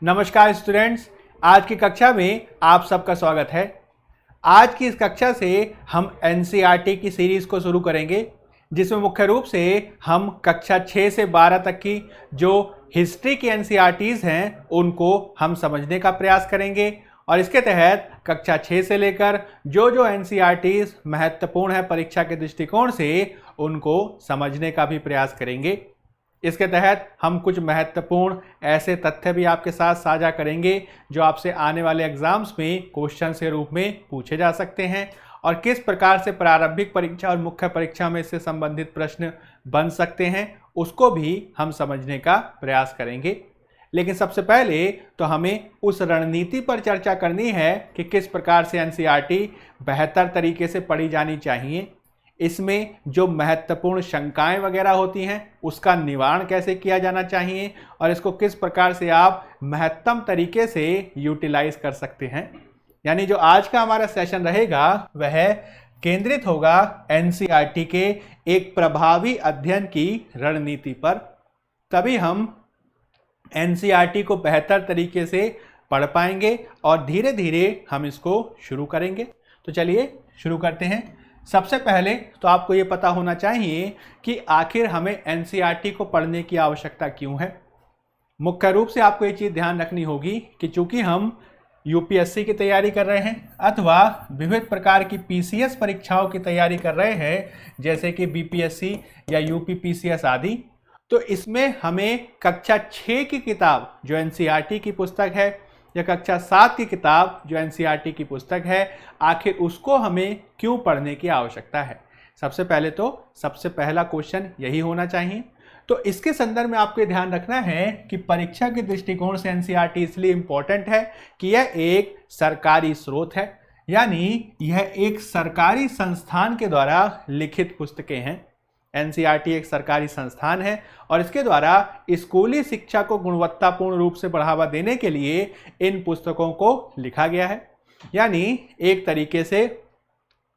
नमस्कार स्टूडेंट्स, आज की कक्षा में आप सबका स्वागत है। आज की इस कक्षा से हम एनसीईआरटी की सीरीज को शुरू करेंगे, जिसमें मुख्य रूप से हम कक्षा 6 से 12 तक की जो हिस्ट्री की एनसीईआरटीज हैं उनको हम समझने का प्रयास करेंगे और इसके तहत कक्षा 6 से लेकर जो एनसीईआरटीज महत्वपूर्ण है परीक्षा के दृष्टिकोण से उनको समझने का भी प्रयास करेंगे। इसके तहत हम कुछ महत्वपूर्ण ऐसे तथ्य भी आपके साथ साझा करेंगे जो आपसे आने वाले एग्जाम्स में क्वेश्चन के रूप में पूछे जा सकते हैं और किस प्रकार से प्रारंभिक परीक्षा और मुख्य परीक्षा में इससे संबंधित प्रश्न बन सकते हैं उसको भी हम समझने का प्रयास करेंगे। लेकिन सबसे पहले तो हमें उस रणनीति पर चर्चा करनी है कि किस प्रकार से एनसीईआरटी बेहतर तरीके से पढ़ी जानी चाहिए, इसमें जो महत्वपूर्ण शंकाएं वगैरह होती हैं उसका निवारण कैसे किया जाना चाहिए और इसको किस प्रकार से आप महत्तम तरीके से यूटिलाइज कर सकते हैं। यानी जो आज का हमारा सेशन रहेगा वह केंद्रित होगा एनसीईआरटी के एक प्रभावी अध्ययन की रणनीति पर। तभी हम एनसीईआरटी को बेहतर तरीके से पढ़ पाएंगे और धीरे धीरे हम इसको शुरू करेंगे। तो चलिए शुरू करते हैं। सबसे पहले तो आपको ये पता होना चाहिए कि आखिर हमें एनसीईआरटी को पढ़ने की आवश्यकता क्यों है। मुख्य रूप से आपको ये चीज़ ध्यान रखनी होगी कि चूंकि हम यूपीएससी की तैयारी कर रहे हैं अथवा विविध प्रकार की पीसीएस परीक्षाओं की तैयारी कर रहे हैं, जैसे कि बीपीएससी या यूपी पीसीएस आदि, तो इसमें हमें कक्षा 6 की किताब जो एनसीईआरटी की पुस्तक है या कक्षा 7 की किताब जो एनसीईआरटी की पुस्तक है, आखिर उसको हमें क्यों पढ़ने की आवश्यकता है। सबसे पहले तो सबसे पहला क्वेश्चन यही होना चाहिए। तो इसके संदर्भ में आपको ध्यान रखना है कि परीक्षा के दृष्टिकोण से एनसीईआरटी इसलिए इम्पोर्टेंट है कि यह एक सरकारी स्रोत है, यानी यह एक सरकारी संस्थान के द्वारा लिखित पुस्तकें हैं। एनसीईआरटी एक सरकारी संस्थान है और इसके द्वारा स्कूली शिक्षा को गुणवत्तापूर्ण रूप से बढ़ावा देने के लिए इन पुस्तकों को लिखा गया है। यानी एक तरीके से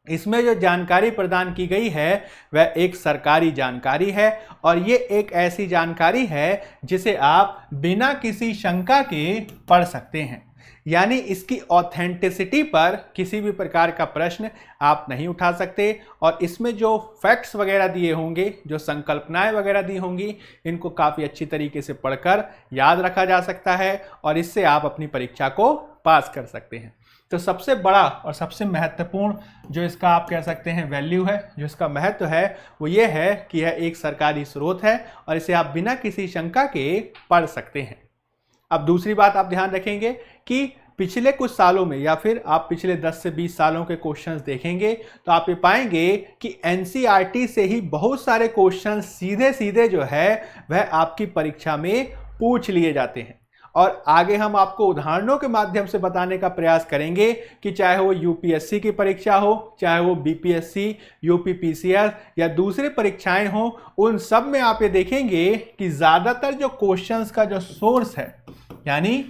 इसमें जो जानकारी प्रदान की गई है वह एक सरकारी जानकारी है और ये एक ऐसी जानकारी है जिसे आप बिना किसी शंका के पढ़ सकते हैं। यानी इसकी ऑथेंटिसिटी पर किसी भी प्रकार का प्रश्न आप नहीं उठा सकते और इसमें जो फैक्ट्स वगैरह दिए होंगे, जो संकल्पनाएं वगैरह दी होंगी, इनको काफ़ी अच्छी तरीके से पढ़कर याद रखा जा सकता है और इससे आप अपनी परीक्षा को पास कर सकते हैं। तो सबसे बड़ा और सबसे महत्वपूर्ण जो इसका आप कह सकते हैं वैल्यू है, जो इसका महत्व है, वो ये है कि यह एक सरकारी स्रोत है और इसे आप बिना किसी शंका के पढ़ सकते हैं। अब दूसरी बात आप ध्यान रखेंगे कि पिछले कुछ सालों में या फिर आप पिछले 10 से 20 सालों के क्वेश्चंस देखेंगे तो आप ये पाएंगे कि एनसीईआरटी से ही बहुत सारे क्वेश्चंस सीधे सीधे जो है वह आपकी परीक्षा में पूछ लिए जाते हैं। और आगे हम आपको उदाहरणों के माध्यम से बताने का प्रयास करेंगे कि चाहे वो यूपीएससी की परीक्षा हो, चाहे वो बीपीएससी, यूपी पीसीएस या दूसरी परीक्षाएं हो, उन सब में आप ये देखेंगे कि ज़्यादातर जो क्वेश्चंस का जो सोर्स है, यानी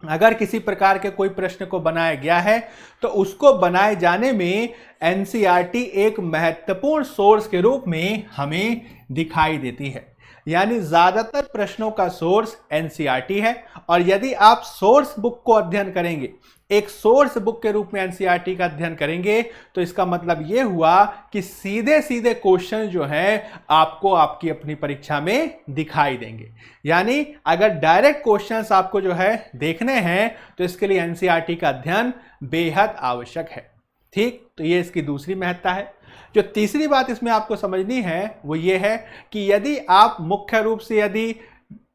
अगर किसी प्रकार के कोई प्रश्न को बनाया गया है तो उसको बनाए जाने में एनसीईआरटी एक महत्वपूर्ण सोर्स के रूप में हमें दिखाई देती है। यानी ज़्यादातर प्रश्नों का सोर्स एनसीईआरटी है और यदि आप सोर्स बुक को अध्ययन करेंगे, एक सोर्स बुक के रूप में एनसीईआरटी का अध्ययन करेंगे, तो इसका मतलब ये हुआ कि सीधे सीधे क्वेश्चन जो हैं आपको आपकी अपनी परीक्षा में दिखाई देंगे। यानी अगर डायरेक्ट क्वेश्चंस आपको जो है देखने हैं तो इसके लिए एनसीईआरटी का अध्ययन बेहद आवश्यक है। ठीक, तो ये इसकी दूसरी महत्ता है। जो तीसरी बात इसमें आपको समझनी है वो ये है कि यदि आप मुख्य रूप से यदि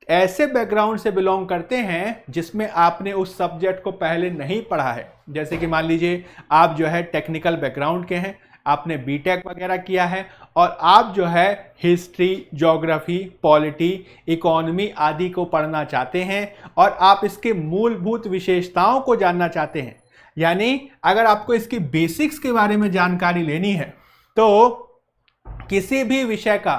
ऐसे बैकग्राउंड से बिलोंग करते हैं जिसमें आपने उस सब्जेक्ट को पहले नहीं पढ़ा है, जैसे कि मान लीजिए आप जो है टेक्निकल बैकग्राउंड के हैं, आपने बीटेक वगैरह किया है और आप जो है हिस्ट्री, ज्योग्राफी, पॉलिटी, इकोनॉमी आदि को पढ़ना चाहते हैं और आप इसके मूलभूत विशेषताओं को जानना चाहते हैं, यानी अगर आपको इसकी बेसिक्स के बारे में जानकारी लेनी है तो किसी भी विषय का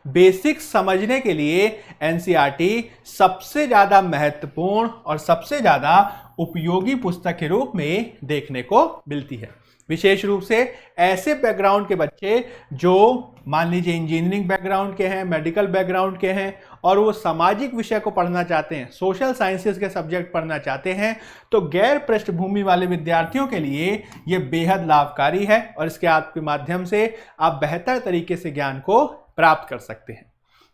बेसिक्स समझने के लिए एनसीईआरटी सबसे ज़्यादा महत्वपूर्ण और सबसे ज़्यादा उपयोगी पुस्तक के रूप में देखने को मिलती है। विशेष रूप से ऐसे बैकग्राउंड के बच्चे जो मान लीजिए इंजीनियरिंग बैकग्राउंड के हैं, मेडिकल बैकग्राउंड के हैं और वो सामाजिक विषय को पढ़ना चाहते हैं, सोशल साइंसेज के सब्जेक्ट पढ़ना चाहते हैं, तो गैर पृष्ठभूमि वाले विद्यार्थियों के लिए ये बेहद लाभकारी है और इसके आपके माध्यम से आप बेहतर तरीके से ज्ञान को प्राप्त कर सकते हैं।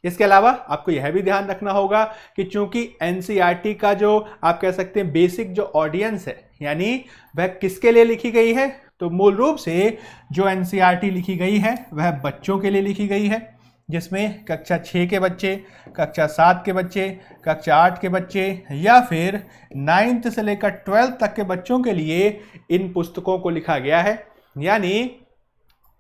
इसके अलावा आपको यह भी ध्यान रखना होगा कि चूंकि एनसीईआरटी का जो आप कह सकते हैं बेसिक जो ऑडियंस है, यानी वह किसके लिए लिखी गई है, तो मूल रूप से जो एनसीईआरटी लिखी गई है वह बच्चों के लिए लिखी गई है, जिसमें कक्षा 6 के बच्चे, कक्षा 7 के बच्चे, कक्षा 8 के बच्चे या फिर 9th से लेकर 12th तक के बच्चों के लिए इन पुस्तकों को लिखा गया है। यानी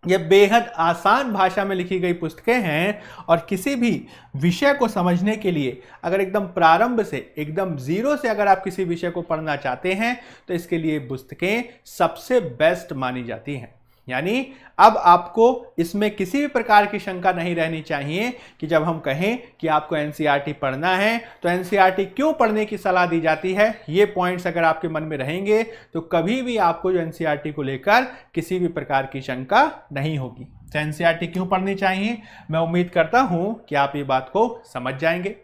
ये बेहद आसान भाषा में लिखी गई पुस्तकें हैं और किसी भी विषय को समझने के लिए अगर एकदम प्रारंभ से एकदम जीरो से अगर आप किसी विषय को पढ़ना चाहते हैं तो इसके लिए पुस्तकें सबसे बेस्ट मानी जाती हैं। यानी अब आपको इसमें किसी भी प्रकार की शंका नहीं रहनी चाहिए कि जब हम कहें कि आपको एनसीईआरटी पढ़ना है तो एनसीईआरटी क्यों पढ़ने की सलाह दी जाती है। ये पॉइंट्स अगर आपके मन में रहेंगे तो कभी भी आपको जो एनसीईआरटी को लेकर किसी भी प्रकार की शंका नहीं होगी। तो एनसीईआरटी क्यों पढ़नी चाहिए, मैं उम्मीद करता हूं कि आप ये बात को समझ जाएंगे।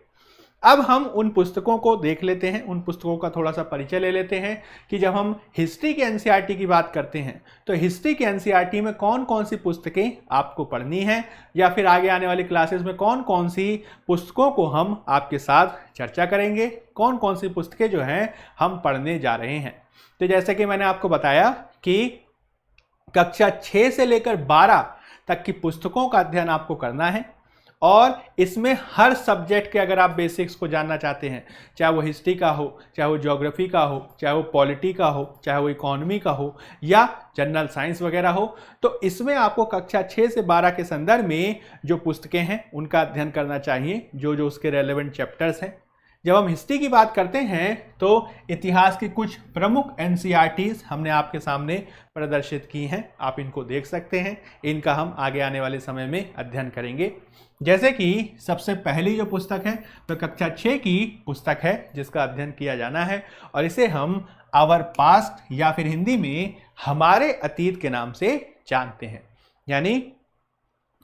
अब हम उन पुस्तकों को देख लेते हैं, उन पुस्तकों का थोड़ा सा परिचय ले लेते हैं कि जब हम हिस्ट्री के एनसीईआरटी की बात करते हैं तो हिस्ट्री के एनसीईआरटी में कौन कौन सी पुस्तकें आपको पढ़नी हैं या फिर आगे आने वाली क्लासेस में कौन कौन सी पुस्तकों को हम आपके साथ चर्चा करेंगे, कौन कौन सी पुस्तकें जो हैं हम पढ़ने जा रहे हैं। तो जैसे कि मैंने आपको बताया कि कक्षा 6 से लेकर 12 तक की पुस्तकों का अध्ययन आपको करना है और इसमें हर सब्जेक्ट के अगर आप बेसिक्स को जानना चाहते हैं, चाहे वो हिस्ट्री का हो, चाहे वो ज्योग्राफी का हो, चाहे वो पॉलिटी का हो, चाहे वो इकोनॉमी का हो या जनरल साइंस वगैरह हो, तो इसमें आपको कक्षा 6 से 12 के संदर्भ में जो पुस्तकें हैं उनका अध्ययन करना चाहिए, जो जो उसके रेलेवेंट चैप्टर्स हैं। जब हम हिस्ट्री की बात करते हैं तो इतिहास की कुछ प्रमुख एनसीईआरटीज हमने आपके सामने प्रदर्शित की हैं, आप इनको देख सकते हैं। इनका हम आगे आने वाले समय में अध्ययन करेंगे। जैसे कि सबसे पहली जो पुस्तक है तो कक्षा 6 की पुस्तक है जिसका अध्ययन किया जाना है और इसे हम आवर पास्ट या फिर हिंदी में हमारे अतीत के नाम से जानते हैं। यानी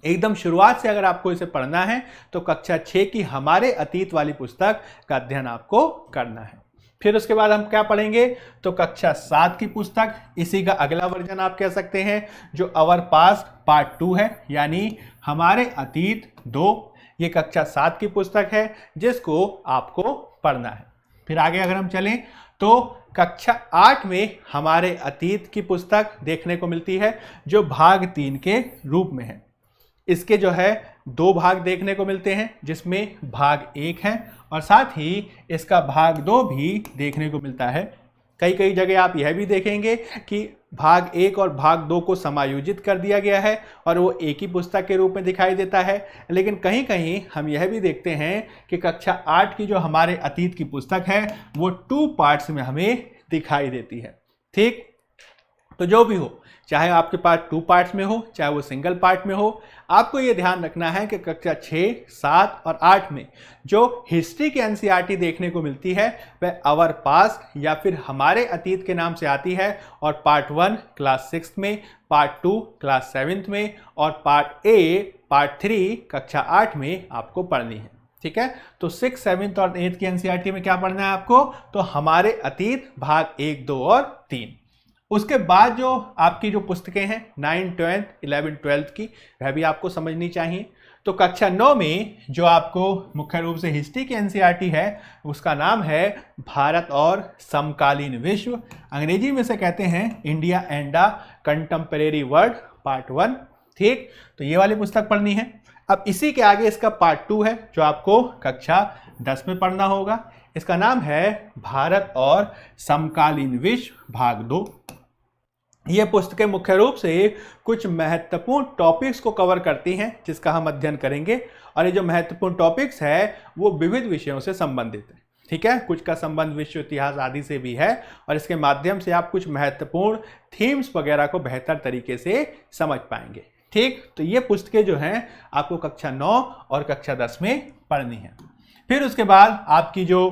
एकदम शुरुआत से अगर आपको इसे पढ़ना है तो कक्षा 6 की हमारे अतीत वाली पुस्तक का अध्ययन आपको करना है। फिर उसके बाद हम क्या पढ़ेंगे तो कक्षा 7 की पुस्तक, इसी का अगला वर्जन आप कह सकते हैं, जो आवर पास्ट पार्ट 2 है, यानी हमारे अतीत 2। ये कक्षा 7 की पुस्तक है जिसको आपको पढ़ना है। फिर आगे अगर हम चलें तो कक्षा 8 में हमारे अतीत की पुस्तक देखने को मिलती है जो भाग 3 के रूप में है। इसके जो है 2 भाग देखने को मिलते हैं जिसमें भाग 1 है और साथ ही इसका भाग 2 भी देखने को मिलता है। कई कई जगह आप यह भी देखेंगे कि भाग 1 और भाग 2 को समायोजित कर दिया गया है और वो एक ही पुस्तक के रूप में दिखाई देता है। लेकिन कहीं कहीं हम यह भी देखते हैं कि कक्षा 8 की जो हमारे अतीत की पुस्तक है वो 2 पार्ट्स में हमें दिखाई देती है। ठीक, तो जो भी हो, चाहे आपके पास 2 पार्ट्स में हो चाहे वो सिंगल पार्ट में हो, आपको ये ध्यान रखना है कि कक्षा 6, 7 और 8 में जो हिस्ट्री की एनसीईआरटी देखने को मिलती है वह आवर पास्ट या फिर हमारे अतीत के नाम से आती है और पार्ट 1 क्लास 6 में, पार्ट 2 क्लास 7 में और पार्ट 3 कक्षा 8 में आपको पढ़नी है। ठीक है, तो 6, 7 और 8 की एनसीईआरटी में क्या पढ़ना है आपको, तो हमारे अतीत भाग 1, 2 और 3। उसके बाद जो आपकी जो पुस्तकें हैं 9, 10, 11, 12 की, वह भी आपको समझनी चाहिए। तो कक्षा 9 में जो आपको मुख्य रूप से हिस्ट्री की एनसीईआरटी है उसका नाम है भारत और समकालीन विश्व, अंग्रेजी में से कहते हैं India and the contemporary world, part 1। ठीक, तो ये वाली पुस्तक पढ़नी है। अब इसी के आगे इसका पार्ट 2 है जो आपको कक्षा 10 में पढ़ना होगा। इसका नाम है भारत और समकालीन विश्व भाग 2। ये पुस्तकें मुख्य रूप से कुछ महत्वपूर्ण टॉपिक्स को कवर करती हैं जिसका हम अध्ययन करेंगे और ये जो महत्वपूर्ण टॉपिक्स है वो विविध विषयों से संबंधित है। ठीक है, कुछ का संबंध विश्व इतिहास आदि से भी है और इसके माध्यम से आप कुछ महत्वपूर्ण थीम्स वगैरह को बेहतर तरीके से समझ पाएंगे। ठीक, तो ये पुस्तकें जो हैं आपको कक्षा 9 और कक्षा 10 में पढ़नी है। फिर उसके बाद आपकी जो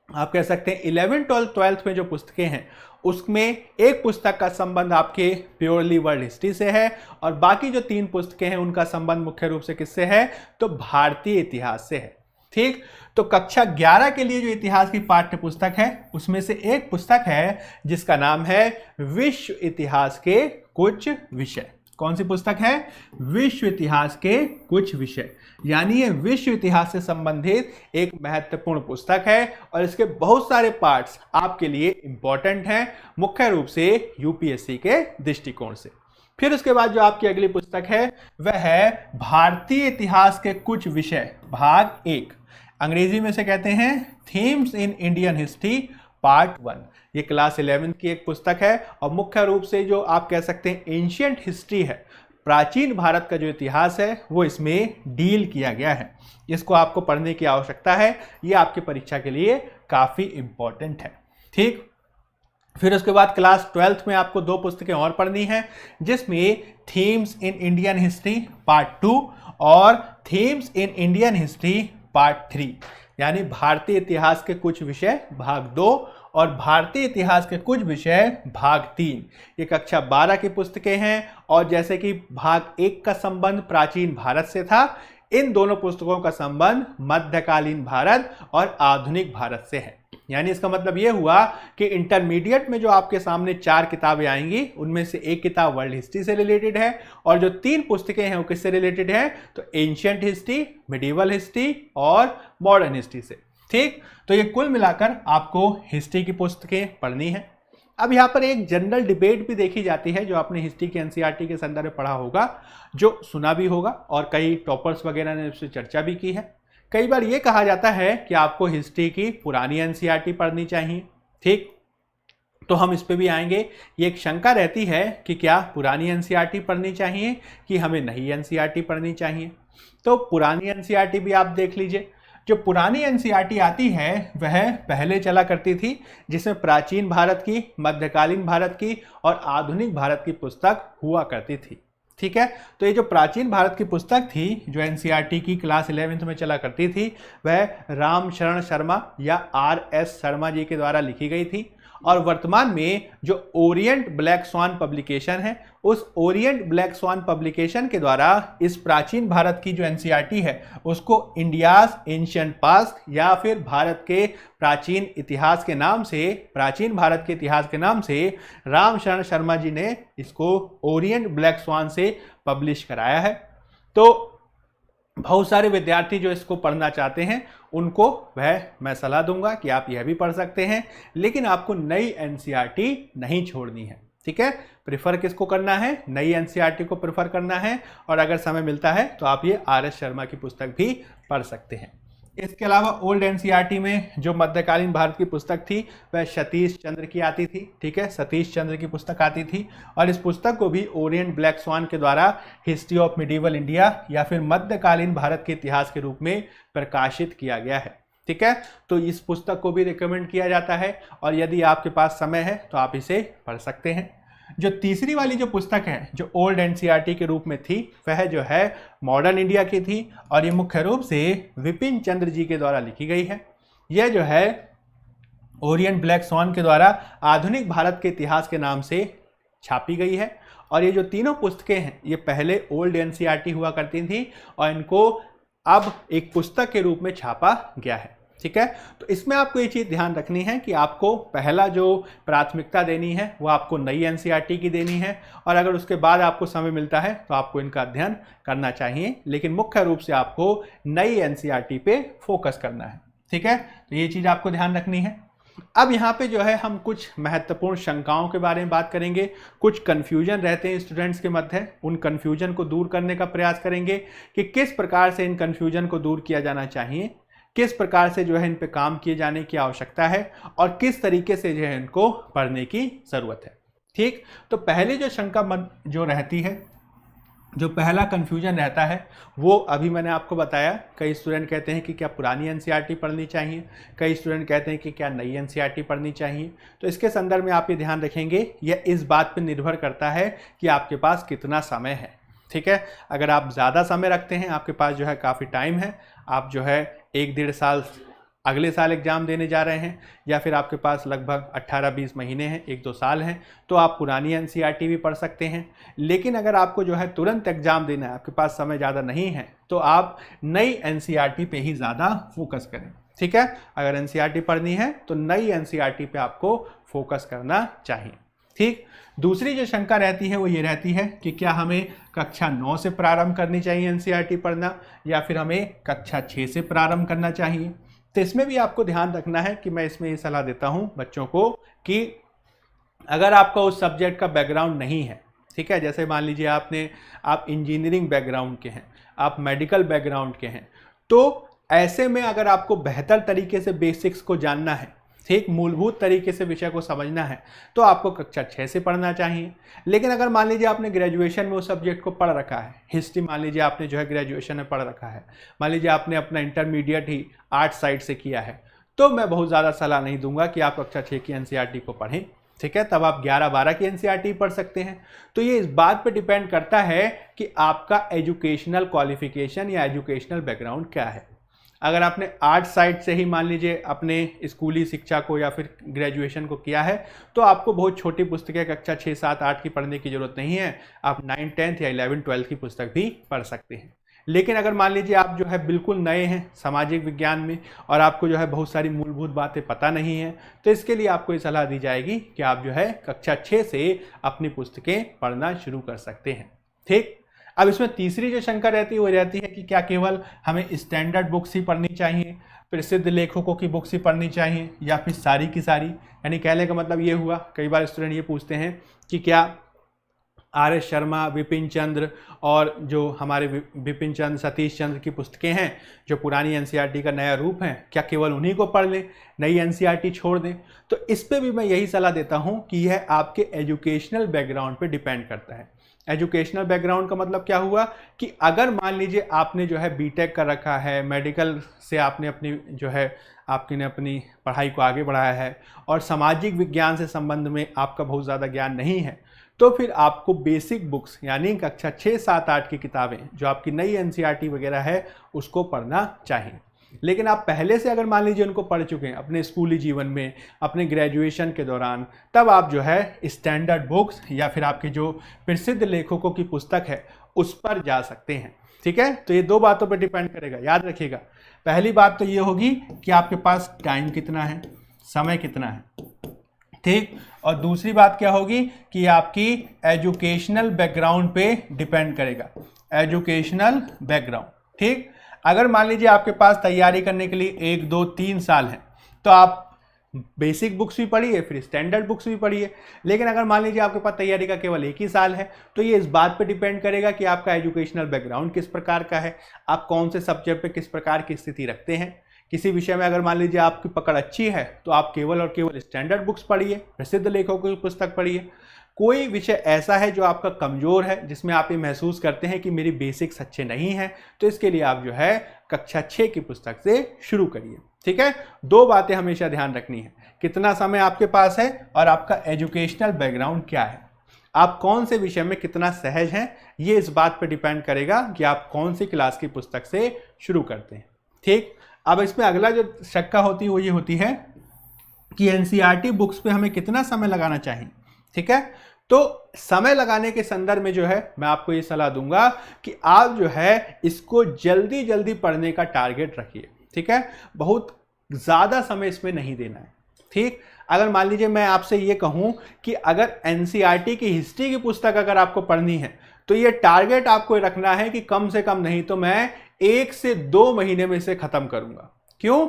आप कह सकते हैं 11, 12, 12 में जो पुस्तकें हैं उसमें एक पुस्तक का संबंध आपके प्योरली वर्ल्ड हिस्ट्री से है और बाकी जो 3 पुस्तकें हैं उनका संबंध मुख्य रूप से किससे है, तो भारतीय इतिहास से है। ठीक, तो कक्षा 11 के लिए जो इतिहास की पाठ्य पुस्तक है उसमें से एक पुस्तक है जिसका नाम है विश्व इतिहास के कुछ विषय। कौन सी पुस्तक है, विश्व इतिहास के कुछ विषय, यानी ये विश्व इतिहास से संबंधित एक महत्वपूर्ण पुस्तक है और इसके बहुत सारे पार्ट्स आपके लिए इंपॉर्टेंट हैं, मुख्य रूप से यूपीएससी के दृष्टिकोण से। फिर उसके बाद जो आपकी अगली पुस्तक है वह है भारतीय इतिहास के कुछ विषय भाग 1, अंग्रेजी में से कहते हैं themes in Indian history part 1। ये क्लास 11 की एक पुस्तक है और मुख्य रूप से जो आप कह सकते हैं एंशियंट हिस्ट्री है, प्राचीन भारत का जो इतिहास है वो इसमें डील किया गया है। इसको आपको पढ़ने की आवश्यकता है, ये आपकी परीक्षा के लिए काफ़ी इंपॉर्टेंट है। ठीक, फिर उसके बाद क्लास 12th में आपको 2 पुस्तकें और पढ़नी है जिसमें themes in Indian history part 2 और themes in Indian history part 3, यानी भारतीय इतिहास के कुछ विषय भाग 2 और भारतीय इतिहास के कुछ विषय भाग 3। ये कक्षा 12 की पुस्तकें हैं और जैसे कि भाग 1 का संबंध प्राचीन भारत से था, इन दोनों पुस्तकों का संबंध मध्यकालीन भारत और आधुनिक भारत से है। यानी इसका मतलब यह हुआ कि इंटरमीडिएट में जो आपके सामने 4 किताबें आएंगी उनमें से एक किताब वर्ल्ड हिस्ट्री से रिलेटेड है और जो 3 पुस्तकें हैं वो किससे रिलेटेड है, तो एंशियंट हिस्ट्री, मिडिवल हिस्ट्री और मॉडर्न हिस्ट्री से। ठीक, तो ये कुल मिलाकर आपको हिस्ट्री की पुस्तकें पढ़नी है। अब यहाँ पर एक जनरल डिबेट भी देखी जाती है जो आपने हिस्ट्री के एनसीईआरटी के संदर्भ में पढ़ा होगा, जो सुना भी होगा और कई टॉपर्स वगैरह ने उससे चर्चा भी की है। कई बार ये कहा जाता है कि आपको हिस्ट्री की पुरानी एनसीईआरटी पढ़नी चाहिए। ठीक, तो हम इस पे भी आएंगे। ये एक शंका रहती है कि क्या पुरानी एनसीईआरटी पढ़नी चाहिए कि हमें नई एनसीईआरटी पढ़नी चाहिए। तो पुरानी एनसीईआरटी भी आप देख लीजिए। जो पुरानी एनसीईआरटी आती है वह पहले चला करती थी, जिसमें प्राचीन भारत की, मध्यकालीन भारत की और आधुनिक भारत की पुस्तक हुआ करती थी। ठीक है, तो ये जो प्राचीन भारत की पुस्तक थी जो एनसीईआरटी की क्लास 11th में चला करती थी वह राम शरण शर्मा या RS शर्मा जी के द्वारा लिखी गई थी और वर्तमान में जो ओरिएंट ब्लैक स्वान पब्लिकेशन है उस ओरिएंट ब्लैक स्वान पब्लिकेशन के द्वारा इस प्राचीन भारत की जो एनसीईआरटी है उसको इंडियाज एंशिएंट पास्ट या फिर भारत के प्राचीन इतिहास के नाम से, प्राचीन भारत के इतिहास के नाम से राम शरण शर्मा जी ने इसको ओरिएंट ब्लैक स्वान से पब्लिश कराया है। तो बहुत सारे विद्यार्थी जो इसको पढ़ना चाहते हैं उनको वह मैं सलाह दूंगा कि आप यह भी पढ़ सकते हैं, लेकिन आपको नई एनसीईआरटी नहीं छोड़नी है। ठीक है, प्रिफर किसको करना है, नई एनसीईआरटी को प्रिफर करना है और अगर समय मिलता है तो आप ये RS शर्मा की पुस्तक भी पढ़ सकते हैं। इसके अलावा ओल्ड एनसीईआरटी में जो मध्यकालीन भारत की पुस्तक थी वह सतीश चंद्र की आती थी। ठीक है, सतीश चंद्र की पुस्तक आती थी और इस पुस्तक को भी ओरिएंट ब्लैक स्वान के द्वारा हिस्ट्री ऑफ मिडिवल इंडिया या फिर मध्यकालीन भारत के इतिहास के रूप में प्रकाशित किया गया है। ठीक है, तो इस पुस्तक को भी रिकमेंड किया जाता है और यदि आपके पास समय है तो आप इसे पढ़ सकते हैं। जो तीसरी वाली जो पुस्तक है जो ओल्ड एनसीईआरटी के रूप में थी वह जो है मॉडर्न इंडिया की थी और ये मुख्य रूप से विपिन चंद्र जी के द्वारा लिखी गई है। यह जो है ओरिएंट ब्लैक स्वान के द्वारा आधुनिक भारत के इतिहास के नाम से छापी गई है और ये जो तीनों पुस्तकें हैं ये पहले ओल्ड एनसीईआरटी हुआ करती थी और इनको अब एक पुस्तक के रूप में छापा गया है। ठीक है, तो इसमें आपको ये चीज़ ध्यान रखनी है कि आपको पहला जो प्राथमिकता देनी है वो आपको नई एनसीईआरटी की देनी है और अगर उसके बाद आपको समय मिलता है तो आपको इनका अध्ययन करना चाहिए, लेकिन मुख्य रूप से आपको नई एनसीईआरटी पे फोकस करना है। ठीक है, तो ये चीज़ आपको ध्यान रखनी है। अब यहाँ पे जो है हम कुछ महत्वपूर्ण शंकाओं के बारे में बात करेंगे। कुछ कन्फ्यूजन रहते हैं स्टूडेंट्स के मध्य, उन कन्फ्यूजन को दूर करने का प्रयास करेंगे कि किस प्रकार से इन कन्फ्यूजन को दूर किया जाना चाहिए, किस प्रकार से जो है इन पे काम किए जाने की आवश्यकता है और किस तरीके से जो है इनको पढ़ने की ज़रूरत है। ठीक, तो पहले जो शंका मन जो रहती है, जो पहला कन्फ्यूजन रहता है वो अभी मैंने आपको बताया। कई स्टूडेंट कहते हैं कि क्या पुरानी एनसीईआरटी पढ़नी चाहिए, कई स्टूडेंट कहते हैं कि क्या नई एनसीईआरटी पढ़नी चाहिए। तो इसके संदर्भ में आप ये ध्यान रखेंगे, यह इस बात पर निर्भर करता है कि आपके पास कितना समय है। ठीक है, अगर आप ज़्यादा समय रखते हैं, आपके पास जो है काफ़ी टाइम है, आप जो है 1-1.5 साल अगले साल एग्ज़ाम देने जा रहे हैं या फिर आपके पास लगभग 18-20 महीने हैं, 1-2 साल हैं, तो आप पुरानी एनसीईआरटी भी पढ़ सकते हैं। लेकिन अगर आपको जो है तुरंत एग्ज़ाम देना है, आपके पास समय ज़्यादा नहीं है, तो आप नई एनसीईआरटी पे ही ज़्यादा फोकस करें। ठीक है, अगर एनसीईआरटी पढ़नी है तो नई एनसीईआरटी पे आपको फोकस करना चाहिए। ठीक, दूसरी जो शंका रहती है वो ये रहती है कि क्या हमें कक्षा 9 से प्रारंभ करनी चाहिए एनसीईआरटी पढ़ना या फिर हमें कक्षा 6 से प्रारंभ करना चाहिए। तो इसमें भी आपको ध्यान रखना है कि मैं इसमें ये सलाह देता हूँ बच्चों को कि अगर आपका उस सब्जेक्ट का बैकग्राउंड नहीं है, ठीक है, जैसे मान लीजिए आप इंजीनियरिंग बैकग्राउंड के हैं, आप मेडिकल बैकग्राउंड के हैं, तो ऐसे में अगर आपको बेहतर तरीके से बेसिक्स को जानना है, ठीक, मूलभूत तरीके से विषय को समझना है, तो आपको कक्षा 6 से पढ़ना चाहिए। लेकिन अगर मान लीजिए आपने ग्रेजुएशन में उस सब्जेक्ट को पढ़ रखा है, हिस्ट्री मान लीजिए आपने जो है ग्रेजुएशन में पढ़ रखा है, मान लीजिए आपने अपना इंटरमीडिएट ही आर्ट साइड से किया है, तो मैं बहुत ज़्यादा सलाह नहीं दूंगा कि आप कक्षा 6 की एनसीईआरटी को पढ़ें। ठीक है, तब आप 11-12 की एनसीईआरटी पढ़ सकते हैं। तो ये इस बात पर डिपेंड करता है कि आपका एजुकेशनल क्वालिफिकेशन या एजुकेशनल बैकग्राउंड क्या है। अगर आपने आर्ट साइड से ही मान लीजिए अपने स्कूली शिक्षा को या फिर ग्रेजुएशन को किया है, तो आपको बहुत छोटी पुस्तकें कक्षा 6, 7, 8 की पढ़ने की जरूरत नहीं है। आप 9, 10 या 11, 12 की पुस्तक भी पढ़ सकते हैं। लेकिन अगर मान लीजिए आप जो है बिल्कुल नए हैं सामाजिक विज्ञान में और आपको जो है बहुत सारी मूलभूत बातें पता नहीं है, तो इसके लिए आपको ये सलाह दी जाएगी कि आप जो है कक्षा 6 से अपनी पुस्तकें पढ़ना शुरू कर सकते हैं। ठीक, अब इसमें तीसरी जो शंका रहती है वो रहती है कि क्या केवल हमें स्टैंडर्ड बुक्स ही पढ़नी चाहिए, प्रसिद्ध लेखकों की बुक्स ही पढ़नी चाहिए, या फिर सारी की सारी। यानी कहने का मतलब ये हुआ, कई बार स्टूडेंट ये पूछते हैं कि क्या आर एस शर्मा, विपिन चंद्र और जो हमारे विपिन चंद्र, सतीश चंद्र की पुस्तकें हैं जो पुरानी एनसीईआरटी का नया रूप है, क्या केवल उन्हीं को पढ़ लें, नई एनसीईआरटी छोड़ दें? तो इस पर भी मैं यही सलाह देता हूं कि यह आपके एजुकेशनल बैकग्राउंड पे डिपेंड करता है। एजुकेशनल बैकग्राउंड का मतलब क्या हुआ कि अगर मान लीजिए आपने जो है बीटेक कर रखा है, मेडिकल से आपने अपनी पढ़ाई को आगे बढ़ाया है और सामाजिक विज्ञान से संबंध में आपका बहुत ज़्यादा ज्ञान नहीं है, तो फिर आपको बेसिक बुक्स यानी कक्षा 6, 7, 8 की किताबें जो आपकी नई एनसीईआरटी वगैरह है उसको पढ़ना चाहिए। लेकिन आप पहले से अगर मान लीजिए उनको पढ़ चुके हैं अपने स्कूली जीवन में, अपने ग्रेजुएशन के दौरान, तब आप जो है स्टैंडर्ड बुक्स या फिर आपके जो प्रसिद्ध लेखकों की पुस्तक है उस पर जा सकते हैं। ठीक है, तो ये दो बातों पर डिपेंड करेगा, याद रखिएगा। पहली बात तो ये होगी कि आपके पास टाइम कितना है, समय कितना है, ठीक, और दूसरी बात क्या होगी कि आपकी एजुकेशनल बैकग्राउंड पे डिपेंड करेगा, एजुकेशनल बैकग्राउंड। ठीक, अगर मान लीजिए आपके पास तैयारी करने के लिए 1, 2, 3 साल हैं, तो आप बेसिक बुक्स भी पढ़िए, फिर स्टैंडर्ड बुक्स भी पढ़िए। लेकिन अगर मान लीजिए आपके पास तैयारी का केवल 1 ही साल है, तो ये इस बात पे डिपेंड करेगा कि आपका एजुकेशनल बैकग्राउंड किस प्रकार का है, आप कौन से सब्जेक्ट पे किस प्रकार की स्थिति रखते हैं। किसी विषय में अगर मान लीजिए आपकी पकड़ अच्छी है तो आप केवल और केवल स्टैंडर्ड बुक्स पढ़िए, प्रसिद्ध लेखकों की पुस्तक पढ़िए। कोई विषय ऐसा है जो आपका कमजोर है, जिसमें आप ये महसूस करते हैं कि मेरी बेसिक्स अच्छे नहीं हैं, तो इसके लिए आप जो है कक्षा 6 की पुस्तक से शुरू करिए। ठीक है, दो बातें हमेशा ध्यान रखनी है, कितना समय आपके पास है और आपका एजुकेशनल बैकग्राउंड क्या है, आप कौन से विषय में कितना सहज हैं, ये इस बात पर डिपेंड करेगा कि आप कौन सी क्लास की पुस्तक से शुरू करते हैं। ठीक, अब इसमें अगला जो शंका होती है वो ये होती है कि एनसीईआरटी बुक्स पे हमें कितना समय लगाना चाहिए। ठीक है, तो समय लगाने के संदर्भ में जो है मैं आपको ये सलाह दूंगा कि आप जो है इसको जल्दी जल्दी पढ़ने का टारगेट रखिए। ठीक है, बहुत ज़्यादा समय इसमें नहीं देना है। ठीक, अगर मान लीजिए मैं आपसे ये कहूँ कि अगर एनसीईआरटी की हिस्ट्री की पुस्तक अगर आपको पढ़नी है, तो ये टारगेट आपको रखना है कि कम से कम नहीं तो मैं 1 से 2 महीने में इसे खत्म करूंगा। क्यों?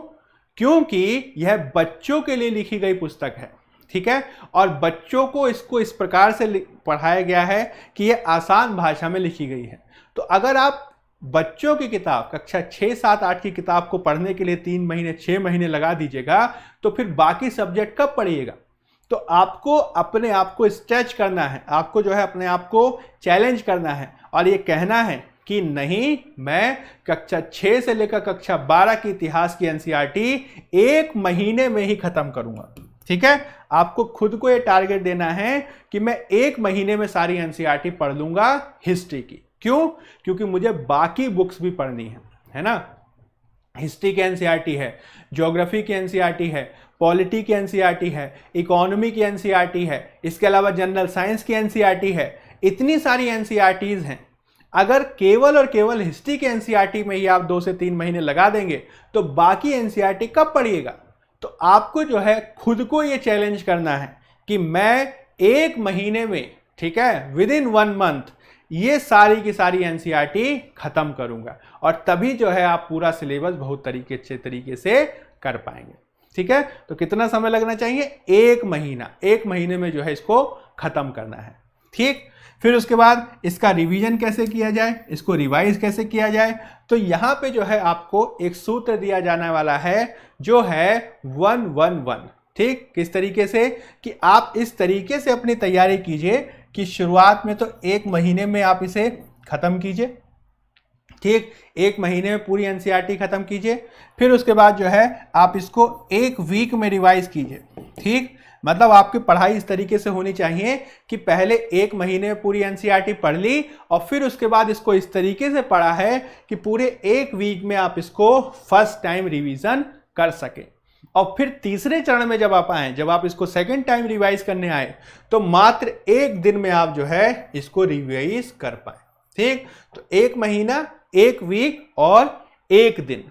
क्योंकि यह बच्चों के लिए लिखी गई पुस्तक है। ठीक है, और बच्चों को इसको इस प्रकार से पढ़ाया गया है कि यह आसान भाषा में लिखी गई है। तो अगर आप बच्चों की किताब कक्षा 6, 7, 8 की किताब को पढ़ने के लिए 3 महीने 6 महीने लगा दीजिएगा, तो फिर बाकी सब्जेक्ट कब पढ़िएगा? तो आपको अपने आप को स्ट्रेच करना है, आपको जो है अपने आप को चैलेंज करना है और ये कहना है कि नहीं, मैं कक्षा 6 से लेकर कक्षा 12 की इतिहास की एनसीईआरटी 1 महीने में ही खत्म करूंगा। ठीक है, आपको खुद को ये टारगेट देना है कि मैं 1 महीने में सारी एनसीईआरटी पढ़ लूंगा हिस्ट्री की। क्यों? क्योंकि मुझे बाकी बुक्स भी पढ़नी है ना। हिस्ट्री की एनसीईआरटी है, ज्योग्राफी की एनसीईआरटी है, पॉलिटी की एनसीईआरटी है, इकोनॉमी की एनसीईआरटी है, इसके अलावा जनरल साइंस की एनसीईआरटी है। इतनी सारी एनसीईआरटीज हैं। अगर केवल और केवल हिस्ट्री की एनसीईआरटी में ही आप 2 से 3 महीने लगा देंगे तो बाकी एनसीईआरटी कब पढ़िएगा? तो आपको जो है खुद को ये चैलेंज करना है कि मैं 1 महीने में, ठीक है, विद इन 1 मंथ ये सारी की सारी एनसीईआरटी खत्म करूंगा, और तभी जो है आप पूरा सिलेबस बहुत अच्छे तरीके से कर पाएंगे। ठीक है, तो कितना समय लगना चाहिए? 1 महीना। 1 महीने में जो है इसको खत्म करना है। ठीक, फिर उसके बाद इसका रिवीजन कैसे किया जाए, इसको रिवाइज कैसे किया जाए, तो यहां पे जो है आपको एक सूत्र दिया जाने वाला है जो है 1-1-1। ठीक, किस तरीके से कि आप इस तरीके से अपनी तैयारी कीजिए कि शुरुआत में तो 1 महीने में आप इसे खत्म कीजिए। ठीक, 1 महीने में पूरी एनसीईआरटी खत्म कीजिए। फिर उसके बाद जो है आप इसको 1 वीक में रिवाइज कीजिए। ठीक, मतलब आपकी पढ़ाई इस तरीके से होनी चाहिए कि पहले 1 महीने में पूरी एनसीईआरटी पढ़ ली और फिर उसके बाद इसको इस तरीके से पढ़ा है कि पूरे 1 वीक में आप इसको फर्स्ट टाइम रिवीजन कर सके। और फिर तीसरे चरण में जब आप आए, जब आप इसको सेकंड टाइम रिवाइज करने आए, तो मात्र 1 दिन में आप जो है इसको रिवाइज कर पाए। ठीक, तो 1 महीना, 1 वीक और 1 दिन,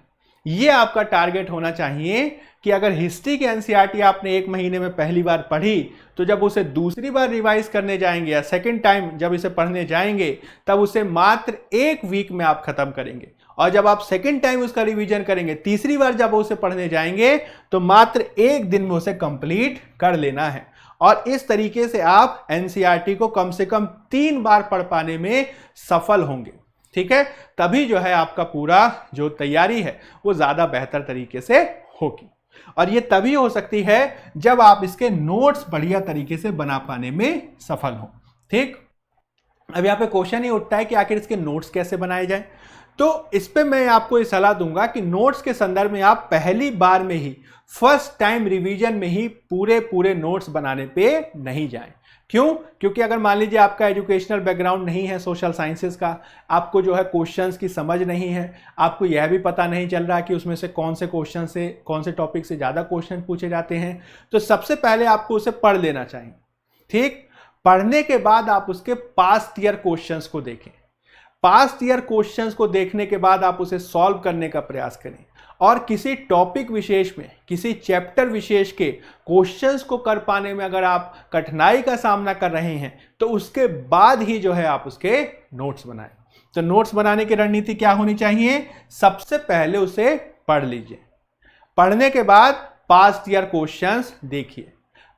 ये आपका टारगेट होना चाहिए कि अगर हिस्ट्री की एनसीईआरटी आपने 1 महीने में पहली बार पढ़ी, तो जब उसे दूसरी बार रिवाइज करने जाएंगे या सेकंड टाइम जब इसे पढ़ने जाएंगे, तब उसे मात्र 1 वीक में आप खत्म करेंगे। और जब आप सेकंड टाइम उसका रिवीजन करेंगे, तीसरी बार जब उसे पढ़ने जाएंगे, तो मात्र 1 दिन में उसे कंप्लीट कर लेना है। और इस तरीके से आप एनसीईआरटी को कम से कम 3 बार पढ़ पाने में सफल होंगे। ठीक है, तभी जो है आपका पूरा जो तैयारी है वो ज्यादा बेहतर तरीके से होगी। और ये तभी हो सकती है जब आप इसके नोट्स बढ़िया तरीके से बना पाने में सफल हो। ठीक, अब यहाँ पे क्वेश्चन ही उठता है कि आखिर इसके नोट्स कैसे बनाए जाए। तो इस पे मैं आपको ये सलाह दूंगा कि नोट्स के संदर्भ में आप पहली बार में ही, फर्स्ट टाइम रिवीजन में ही पूरे नोट्स बनाने पे नहीं जाएं। क्यों? क्योंकि अगर मान लीजिए आपका एजुकेशनल बैकग्राउंड नहीं है सोशल साइंसेस का, आपको जो है क्वेश्चंस की समझ नहीं है, आपको यह भी पता नहीं चल रहा कि उसमें से कौन से क्वेश्चन से, कौन से टॉपिक से ज़्यादा क्वेश्चन पूछे जाते हैं, तो सबसे पहले आपको उसे पढ़ लेना चाहिए। ठीक, पढ़ने के बाद आप उसके पास्ट ईयर क्वेश्चंस को देखें। पास्ट ईयर क्वेश्चंस को देखने के बाद आप उसे सॉल्व करने का प्रयास करें, और किसी टॉपिक विशेष में, किसी चैप्टर विशेष के क्वेश्चंस को कर पाने में अगर आप कठिनाई का सामना कर रहे हैं, तो उसके बाद ही जो है आप उसके नोट्स बनाएं। तो नोट्स बनाने की रणनीति क्या होनी चाहिए? सबसे पहले उसे पढ़ लीजिए, पढ़ने के बाद पास्ट ईयर क्वेश्चंस देखिए।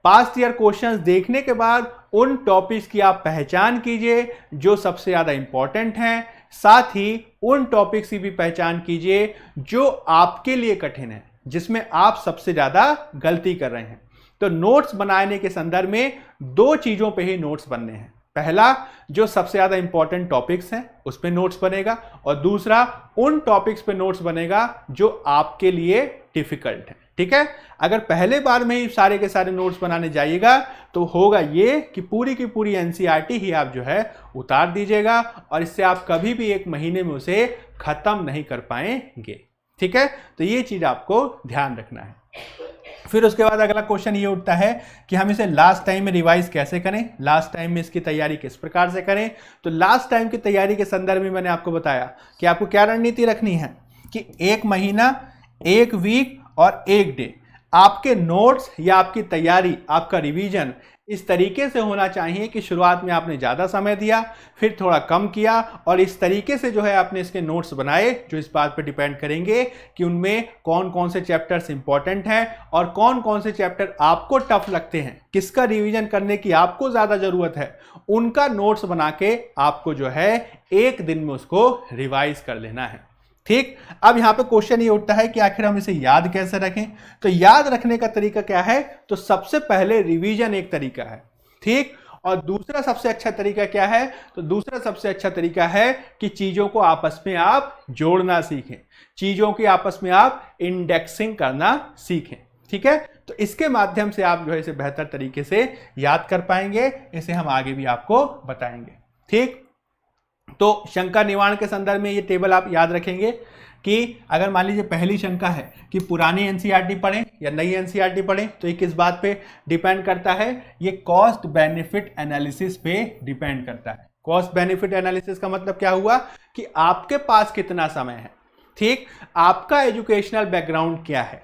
पास्ट ईयर क्वेश्चंस देखने के बाद उन टॉपिक्स की आप पहचान कीजिए जो सबसे ज्यादा इंपॉर्टेंट हैं, साथ ही उन टॉपिक्स की भी पहचान कीजिए जो आपके लिए कठिन है, जिसमें आप सबसे ज्यादा गलती कर रहे हैं। तो नोट्स बनाने के संदर्भ में 2 चीजों पे ही नोट्स बनने हैं। पहला, जो सबसे ज्यादा इंपॉर्टेंट टॉपिक्स हैं उस पे नोट्स बनेगा, और दूसरा उन टॉपिक्स पे नोट्स बनेगा जो आपके लिए डिफिकल्ट है। ठीक है, अगर पहले बार में ही सारे के सारे नोट्स बनाने जाइएगा तो होगा ये कि पूरी की पूरी एनसीईआरटी ही आप जो है उतार दीजिएगा, और इससे आप कभी भी 1 महीने में उसे खत्म नहीं कर पाएंगे। ठीक है, तो ये चीज आपको ध्यान रखना है। फिर उसके बाद अगला क्वेश्चन ये उठता है कि हम इसे लास्ट टाइम में रिवाइज कैसे करें, लास्ट टाइम में इसकी तैयारी किस प्रकार से करें। तो लास्ट टाइम की तैयारी के संदर्भ में मैंने आपको बताया कि आपको क्या रणनीति रखनी है कि 1 महीना, 1 वीक और 1 डे आपके नोट्स या आपकी तैयारी, आपका रिवीजन इस तरीके से होना चाहिए कि शुरुआत में आपने ज़्यादा समय दिया, फिर थोड़ा कम किया, और इस तरीके से जो है आपने इसके नोट्स बनाए जो इस बात पर डिपेंड करेंगे कि उनमें कौन कौन से चैप्टर्स इंपॉर्टेंट हैं और कौन कौन से चैप्टर आपको टफ लगते हैं, किसका रिवीजन करने की आपको ज़्यादा ज़रूरत है, उनका नोट्स बना के आपको जो है 1 दिन में उसको रिवाइज कर लेना है। ठीक, अब यहां पे क्वेश्चन ये उठता है कि आखिर हम इसे याद कैसे रखें। तो याद रखने का तरीका क्या है? तो सबसे पहले रिवीजन एक तरीका है। ठीक, और दूसरा सबसे अच्छा तरीका क्या है? तो दूसरा सबसे अच्छा तरीका है कि चीजों को आपस में आप जोड़ना सीखें, चीजों की आपस में आप इंडेक्सिंग करना सीखें। ठीक है, तो इसके माध्यम से आप जो है इसे बेहतर तरीके से याद कर पाएंगे। इसे हम आगे भी आपको बताएंगे। ठीक, तो शंका निवारण के संदर्भ में ये टेबल आप याद रखेंगे। कि अगर मान लीजिए पहली शंका है कि पुरानी एनसीईआरटी पढ़ें या नई एनसीईआरटी पढ़ें, तो ये किस बात पे डिपेंड करता है? ये कॉस्ट बेनिफिट एनालिसिस पे डिपेंड करता है। कॉस्ट बेनिफिट एनालिसिस का मतलब क्या हुआ कि आपके पास कितना समय है, ठीक, आपका एजुकेशनल बैकग्राउंड क्या है,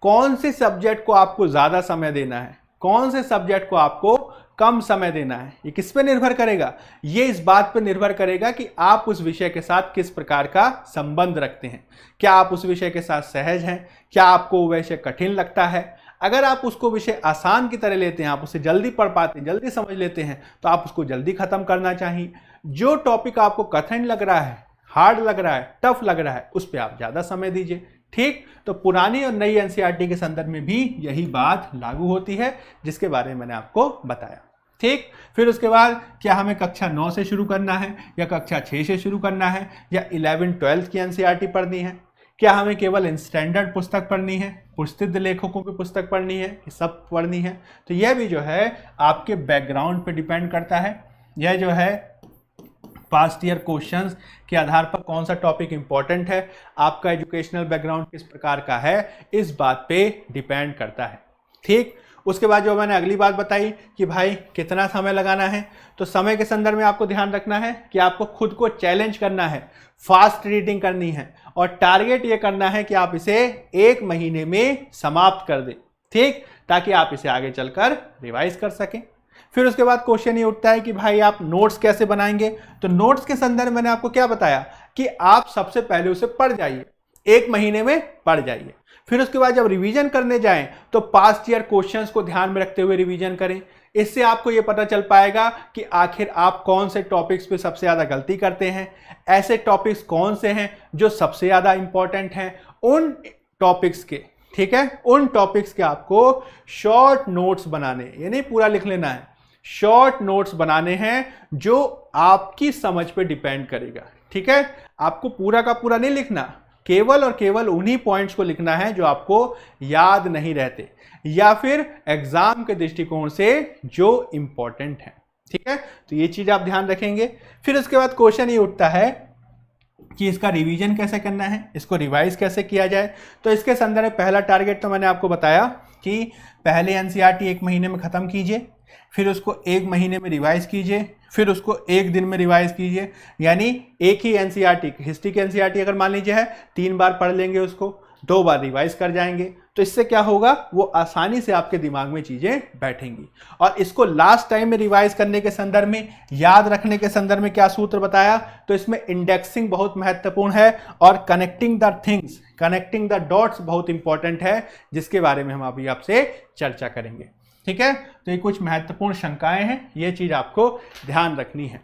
कौन से सब्जेक्ट को आपको ज्यादा समय देना है, कौन से सब्जेक्ट को आपको कम समय देना है। ये किस पे निर्भर करेगा? ये इस बात पे निर्भर करेगा कि आप उस विषय के साथ किस प्रकार का संबंध रखते हैं। क्या आप उस विषय के साथ सहज हैं? क्या आपको वो विषय कठिन लगता है? अगर आप उसको विषय आसान की तरह लेते हैं, आप उसे जल्दी पढ़ पाते हैं, जल्दी समझ लेते हैं, तो आप उसको जल्दी खत्म करना चाहिए। जो टॉपिक आपको कठिन लग रहा है, हार्ड लग रहा है, टफ लग रहा है, उस पर आप ज्यादा समय दीजिए। ठीक, तो पुरानी और नई एनसीईआरटी के संदर्भ में भी यही बात लागू होती है, जिसके बारे में मैंने आपको बताया। ठीक, फिर उसके बाद क्या हमें कक्षा 9 से शुरू करना है या कक्षा 6 से शुरू करना है या 11-12 की एनसीईआरटी पढ़नी है? क्या हमें केवल स्टैंडर्ड पुस्तक पढ़नी है, प्रसिद्ध लेखकों की पुस्तक पढ़नी है, ये सब पढ़नी है? तो यह भी जो है आपके बैकग्राउंड पे डिपेंड करता है। यह जो है पास्ट ईयर क्वेश्चंस के आधार पर कौन सा टॉपिक इंपॉर्टेंट है, आपका एजुकेशनल बैकग्राउंड किस प्रकार का है, इस बात पे डिपेंड करता है। ठीक, उसके बाद जो मैंने अगली बात बताई कि भाई कितना समय लगाना है, तो समय के संदर्भ में आपको ध्यान रखना है कि आपको खुद को चैलेंज करना है, फास्ट रीडिंग करनी है और टारगेट ये करना है कि आप इसे 1 महीने में समाप्त कर दें। ठीक, ताकि आप इसे आगे चलकर रिवाइज कर सकें। फिर उसके बाद क्वेश्चन ये उठता है कि भाई आप नोट्स कैसे बनाएंगे? तो नोट्स के संदर्भ मैंने आपको क्या बताया कि आप सबसे पहले उसे पढ़ जाइए, 1 महीने में पढ़ जाइए। फिर उसके बाद जब रिवीजन करने जाएं तो पास्ट ईयर क्वेश्चंस को ध्यान में रखते हुए रिवीजन करें। इससे आपको यह पता चल पाएगा कि आखिर आप कौन से टॉपिक्स पे सबसे ज्यादा गलती करते हैं, ऐसे टॉपिक्स कौन से हैं जो सबसे ज्यादा इंपॉर्टेंट हैं, उन टॉपिक्स के, ठीक है, उन टॉपिक्स के आपको शॉर्ट नोट्स बनाने, यानी पूरा लिख लेना है, शॉर्ट नोट्स बनाने हैं जो आपकी समझ पे डिपेंड करेगा। ठीक है, आपको पूरा का पूरा नहीं लिखना, केवल और केवल उन्हीं पॉइंट्स को लिखना है जो आपको याद नहीं रहते या फिर एग्जाम के दृष्टिकोण से जो इंपॉर्टेंट है। ठीक है, तो ये चीज आप ध्यान रखेंगे। फिर उसके बाद क्वेश्चन ये उठता है कि इसका रिवीजन कैसे करना है, इसको रिवाइज कैसे किया जाए। तो इसके संदर्भ में पहला टारगेट तो मैंने आपको बताया कि पहले एनसीईआरटी 1 महीने में खत्म कीजिए, फिर उसको 1 महीने में रिवाइज कीजिए, फिर उसको 1 दिन में रिवाइज कीजिए। यानी एक ही एनसीईआरटी, हिस्ट्री की एनसीईआरटी अगर मान लीजिए है, 3 बार पढ़ लेंगे उसको, 2 बार रिवाइज कर जाएंगे, तो इससे क्या होगा, वो आसानी से आपके दिमाग में चीजें बैठेंगी। और इसको लास्ट टाइम में रिवाइज करने के संदर्भ में, याद रखने के संदर्भ में क्या सूत्र बताया, तो इसमें इंडेक्सिंग बहुत महत्वपूर्ण है और connecting the things, connecting the dots बहुत इंपॉर्टेंट है, जिसके बारे में हम अभी आपसे चर्चा करेंगे। ठीक है, तो ये कुछ महत्वपूर्ण शंकाएं हैं, ये चीज आपको ध्यान रखनी है।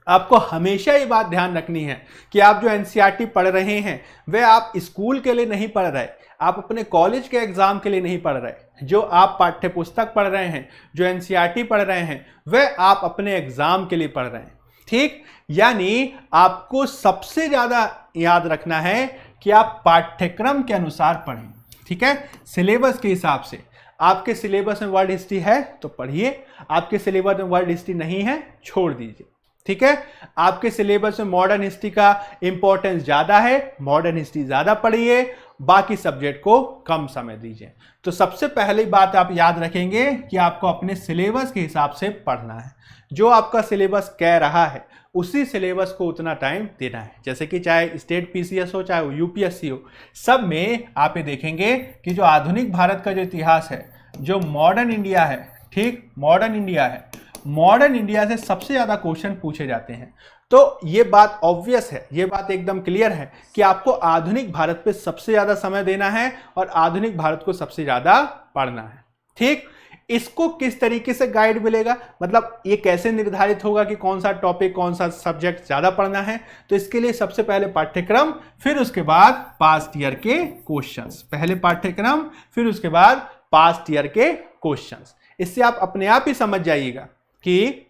आपको हमेशा ये बात ध्यान रखनी है कि आप जो एनसीईआरटी पढ़ रहे हैं वह आप स्कूल के लिए नहीं पढ़ रहे, आप अपने कॉलेज के एग्जाम के लिए नहीं पढ़ रहे। जो आप पाठ्य पुस्तक पढ़ रहे हैं, जो एनसीईआरटी पढ़ रहे हैं, वह आप अपने एग्जाम के लिए पढ़ रहे हैं। ठीक, यानी आपको सबसे ज्यादा याद रखना है कि आप पाठ्यक्रम के अनुसार पढ़ें। ठीक है, सिलेबस के हिसाब से। आपके सिलेबस में वर्ल्ड हिस्ट्री है तो पढ़िए, आपके सिलेबस में वर्ल्ड हिस्ट्री नहीं है छोड़ दीजिए। ठीक है, आपके सिलेबस में मॉडर्न हिस्ट्री का इंपॉर्टेंस ज्यादा है, मॉडर्न हिस्ट्री ज्यादा पढ़िए, बाकी सब्जेक्ट को कम समय दीजिए। तो सबसे पहली बात आप याद रखेंगे कि आपको अपने सिलेबस के हिसाब से पढ़ना है। जो आपका सिलेबस कह रहा है उसी सिलेबस को उतना टाइम देना है। जैसे कि चाहे स्टेट पीसीएस हो, चाहे यूपीएससी हो, सब में आप ये देखेंगे कि जो आधुनिक भारत का जो इतिहास है, जो मॉडर्न इंडिया है, ठीक, मॉडर्न इंडिया है, मॉडर्न इंडिया से सबसे ज्यादा क्वेश्चन पूछे जाते हैं। तो ये बात ऑब्वियस है, ये बात एकदम क्लियर है कि आपको आधुनिक भारत पे सबसे ज्यादा समय देना है और आधुनिक भारत को सबसे ज्यादा पढ़ना है। ठीक, इसको किस तरीके से गाइड मिलेगा, मतलब ये कैसे निर्धारित होगा कि कौन सा टॉपिक, कौन सा सब्जेक्ट ज्यादा पढ़ना है? तो इसके लिए सबसे पहले पाठ्यक्रम, फिर उसके बाद पास्ट ईयर के क्वेश्चंस। पहले पाठ्यक्रम, फिर उसके बाद पास्ट ईयर के क्वेश्चंस। इससे आप अपने आप ही समझ जाइएगा कि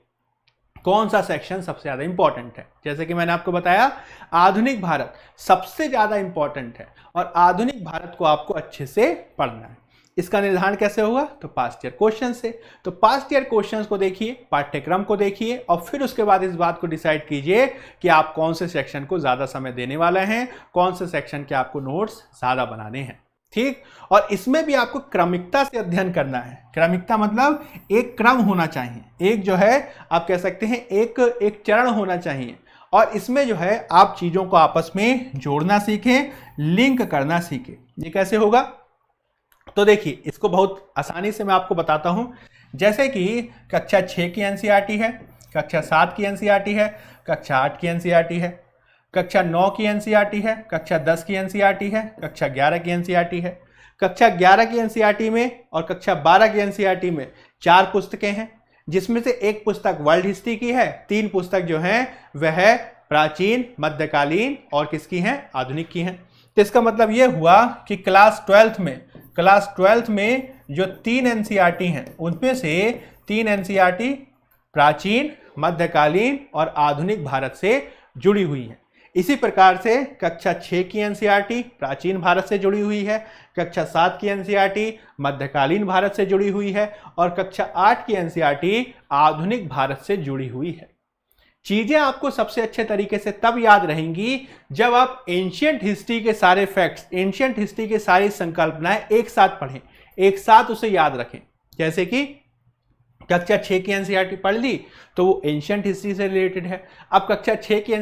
कौन सा सेक्शन सबसे ज्यादा इंपॉर्टेंट है। जैसे कि मैंने आपको बताया, आधुनिक भारत सबसे ज्यादा इंपॉर्टेंट है और आधुनिक भारत को आपको अच्छे से पढ़ना है। इसका निर्धारण कैसे होगा? तो पास्ट ईयर क्वेश्चन से। तो पास्ट ईयर क्वेश्चंस को देखिए, पाठ्यक्रम को देखिए और फिर उसके बाद इस बात को डिसाइड कीजिए कि आप कौन से सेक्शन को ज्यादा समय देने वाले हैं, कौन से सेक्शन के आपको नोट्स ज्यादा बनाने हैं। ठीक, और इसमें भी आपको क्रमिकता से अध्ययन करना है। क्रमिकता मतलब एक क्रम होना चाहिए, एक जो है आप कह सकते हैं एक चरण होना चाहिए, और इसमें जो है आप चीजों को आपस में जोड़ना सीखें, लिंक करना सीखें। ये कैसे होगा? तो देखिए, इसको बहुत आसानी से मैं आपको बताता हूं। जैसे कि कक्षा 6 की एनसीईआरटी है, कक्षा 7 की एनसीईआरटी है, कक्षा 8 की एनसीईआरटी है, कक्षा 9 की एनसीईआरटी है, कक्षा 10 की एनसीईआरटी है, कक्षा 11 की एनसीईआरटी है। कक्षा 11 की एनसीईआरटी में और कक्षा 12 की एनसीईआरटी में 4 पुस्तकें हैं, जिसमें से एक पुस्तक वर्ल्ड हिस्ट्री की है, 3 पुस्तक जो हैं वह प्राचीन, मध्यकालीन और किसकी हैं? आधुनिक की हैं। तो इसका मतलब यह हुआ कि क्लास 12th में जो 3 एनसीईआरटी हैं उनमें से 3 एनसीईआरटी प्राचीन, मध्यकालीन और आधुनिक भारत से जुड़ी हुई हैं। इसी प्रकार से कक्षा 6 की एनसीईआरटी प्राचीन भारत से जुड़ी हुई है, कक्षा 7 की एनसीईआरटी मध्यकालीन भारत से जुड़ी हुई है और कक्षा 8 की एनसीईआरटी आधुनिक भारत से जुड़ी हुई है। चीजें आपको सबसे अच्छे तरीके से तब याद रहेंगी जब आप एंशिएंट हिस्ट्री के सारे फैक्ट्स, एंशिएंट हिस्ट्री की सारी संकल्पनाएं एक साथ पढ़ें, एक साथ उसे याद रखें। जैसे कि कक्षा 6 की एनसीईआरटी पढ़ ली तो वो एंशिएंट हिस्ट्री से रिलेटेड है। अब कक्षा 6 की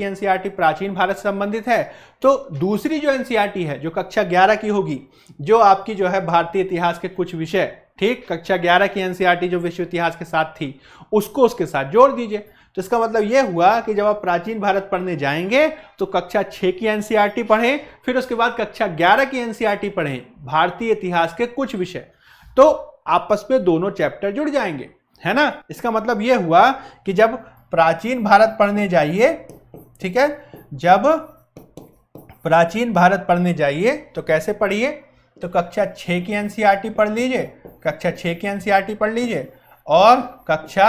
एनसीईआरटी प्राचीन भारत से संबंधित है, तो दूसरी जो एनसीईआरटी है जो कक्षा 11 की होगी, जो आपकी जो है भारतीय इतिहास के कुछ विषय, ठीक, कक्षा 11 की एनसीईआरटी जो विश्व इतिहास के साथ थी उसको उसके साथ जोड़ दीजिए। तो इसका मतलब यह हुआ कि जब आप प्राचीन भारत पढ़ने जाएंगे तो कक्षा 6 की एनसीईआरटी पढ़ें, फिर उसके बाद कक्षा 11 की एनसीईआरटी पढ़ें, भारतीय इतिहास के कुछ विषय, तो आपस में दोनों चैप्टर जुड़ जाएंगे, है ना। इसका मतलब यह हुआ कि जब प्राचीन भारत पढ़ने जाइए, ठीक है, जब प्राचीन भारत पढ़ने जाइए तो कैसे पढ़िए? तो कक्षा 6 की एनसीईआरटी पढ़ लीजिए, कक्षा 6 की एनसीईआरटी पढ़ लीजिए और कक्षा